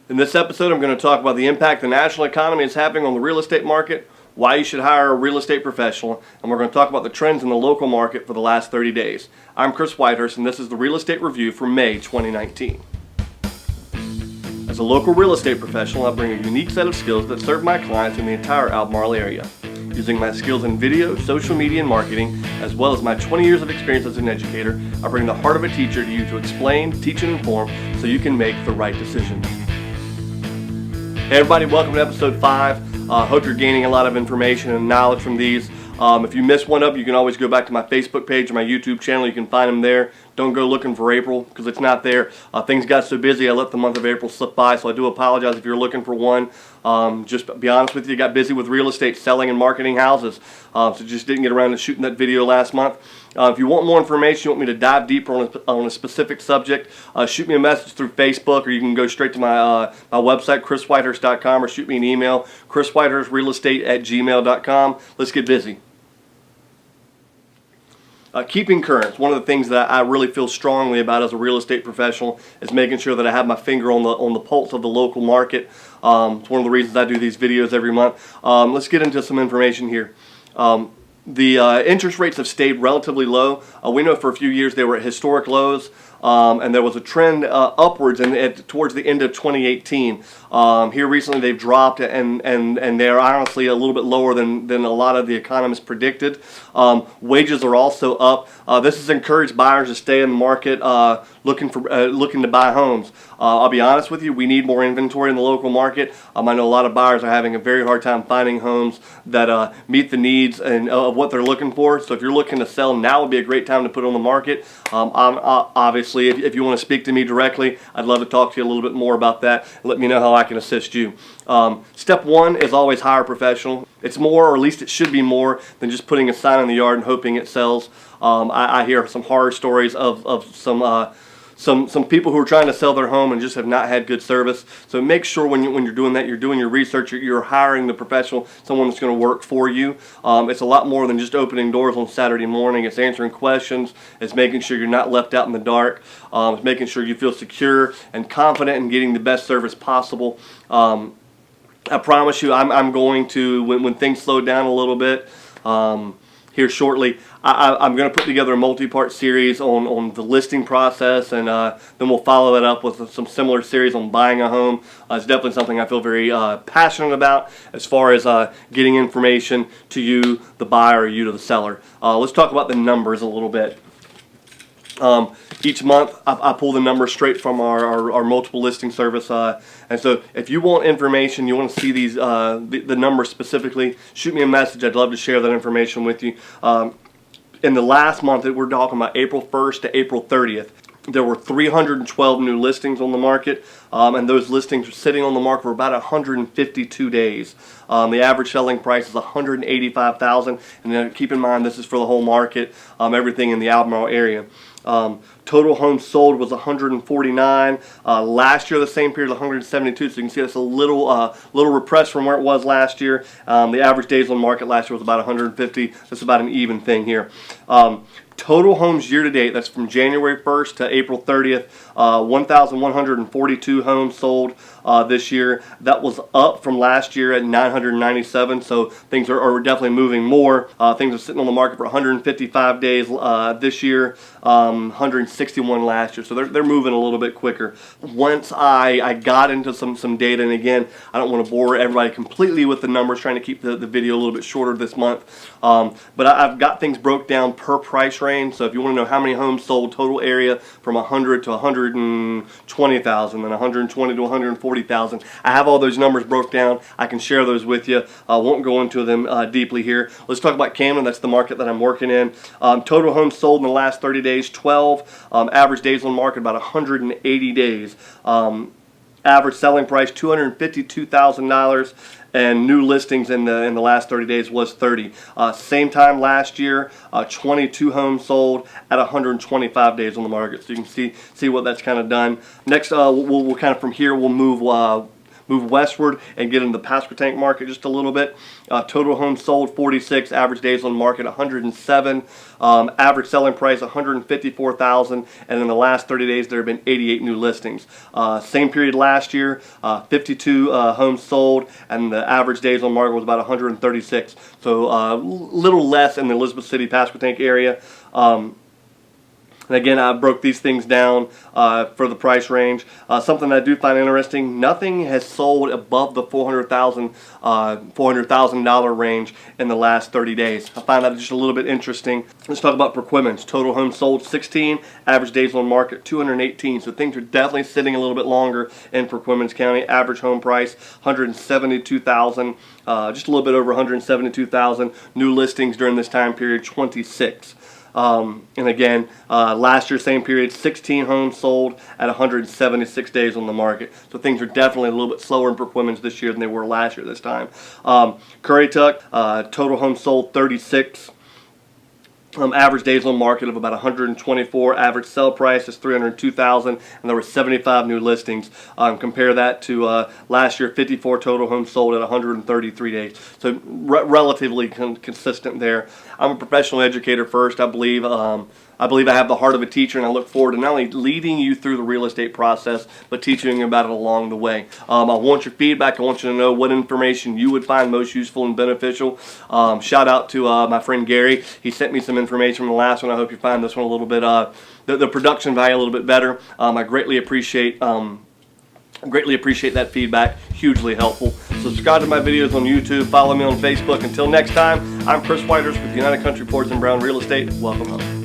In this episode, I'm going to talk about the impact the national economy is having on the real estate market, why you should hire a real estate professional, and we're going to talk about the trends in the local market for the last 30 days. I'm Chris Whitehurst, and this is the Real Estate Review for May 2019. As a local real estate professional, I bring a unique set of skills that serve my clients in the entire Albemarle area. Using my skills in video, social media, and marketing, as well as my 20 years of experience as an educator, I bring the heart of a teacher to you to explain, teach, and inform so you can make the right decisions. Hey everybody, welcome to episode 5. Hope you're gaining a lot of information and knowledge from these. If you missed one up, you can always go back to my Facebook page or my YouTube channel. You can find them there. Don't go looking for April because it's not there. Things got so busy I let the month of April slip by, so I do apologize if you're looking for one. Just to be honest with you, got busy with real estate, selling and marketing houses, so just didn't get around to shooting that video last month. If you want more information, you want me to dive deeper on a specific subject, shoot me a message through Facebook, or you can go straight to my website, chriswhitehurst.com, or shoot me an email, chriswhitehurstrealestate@gmail.com. Let's get busy. Keeping current. One of the things that I really feel strongly about as a real estate professional is making sure that I have my finger on the pulse of the local market. It's one of the reasons I do these videos every month. Let's get into some information here. The interest rates have stayed relatively low. We know for a few years they were at historic lows, and there was a trend upwards towards the end of 2018. Here recently they've dropped, and they're honestly a little bit lower than a lot of the economists predicted. Wages are also up. This has encouraged buyers to stay in the market looking to buy homes. I'll be honest with you, we need more inventory in the local market. I know a lot of buyers are having a very hard time finding homes that meet the needs and of what they're looking for. So if you're looking to sell, now would be a great time to put it on the market. Obviously, if you want to speak to me directly, I'd love to talk to you a little bit more about that. Let me know how I can assist you. Step one is always hire a professional. It's more, or at least it should be more, than just putting a sign in the yard and hoping it sells. I hear some horror stories of some people who are trying to sell their home and just have not had good service. So make sure when you're doing that, you're doing your research, you're hiring the professional, someone that's going to work for you. It's a lot more than just opening doors on Saturday morning. It's answering questions. It's making sure you're not left out in the dark. It's making sure you feel secure and confident in getting the best service possible. I promise you, I'm going to, when things slow down a little bit here shortly, I'm going to put together a multi-part series on the listing process, and then we'll follow that up with some similar series on buying a home. It's definitely something I feel very passionate about as far as getting information to you, the buyer, or you to the seller. Let's talk about the numbers a little bit. Each month I pull the numbers straight from our multiple listing service, and so if you want information, you want to see these the numbers specifically, shoot me a message. I'd love to share that information with you. In the last month, we're talking about April 1st to April 30th, there were 312 new listings on the market, and those listings are sitting on the market for about 152 days. The average selling price is $185,000, and then keep in mind this is for the whole market, everything in the Albemarle area. Total homes sold was 149. Last year, the same period, 172. So you can see that's a little repressed from where it was last year. The average days on market last year was about 150. That's about an even thing here. Total homes year to date, that's from January 1st to April 30th, 1,142 homes sold this year. That was up from last year at 997, so things are definitely moving more. Things are sitting on the market for 155 days this year, 161 last year, so they're moving a little bit quicker. Once I got into some data, and again, I don't want to bore everybody completely with the numbers, trying to keep the video a little bit shorter this month, but I've got things broke down per price range. So if you want to know how many homes sold, total area from 100 to 120,000, and 120 to 140,000, I have all those numbers broke down. I can share those with you. I won't go into them deeply here. Let's talk about Camden. That's the market that I'm working in. Total homes sold in the last 30 days, 12. Average days on market about 180 days. Average selling price $252,000, and new listings in the last 30 days was 30. Same time last year, 22 homes sold at 125 days on the market. So you can see what that's kind of done. Next, we'll kind of from here we'll move move westward and get into the Pasquotank market just a little bit. Total homes sold 46, average days on market 107, average selling price 154,000, and in the last 30 days there have been 88 new listings. Same period last year, 52 homes sold, and the average days on market was about 136. So a little less in the Elizabeth City, Pasquotank area. And again, I broke these things down for the price range. Something I do find interesting, nothing has sold above the $400,000 range in the last 30 days. I find that just a little bit interesting. Let's talk about Perquimans. Total homes sold 16, average days on market 218. So things are definitely sitting a little bit longer in Perquimans County. Average home price 172,000, just a little bit over 172,000. New listings during this time period 26. And again, last year, same period, 16 homes sold at 176 days on the market. So things are definitely a little bit slower in Perquimans this year than they were last year this time. Currituck, total homes sold 36. Average days on market of about 124. Average sell price is 302,000, and there were 75 new listings. Compare that to last year, 54 total homes sold at 133 days. So relatively consistent there. I'm a professional educator first. I believe I have the heart of a teacher, and I look forward to not only leading you through the real estate process, but teaching you about it along the way. I want your feedback. I want you to know what information you would find most useful and beneficial. Shout out to my friend Gary. He sent me some information from the last one. I hope you find this one a little bit, the production value a little bit better. I greatly appreciate that feedback. Hugely helpful. Subscribe to my videos on YouTube. Follow me on Facebook. Until next time, I'm Chris Whitehurst with United Country Floors and Brown Real Estate. Welcome home.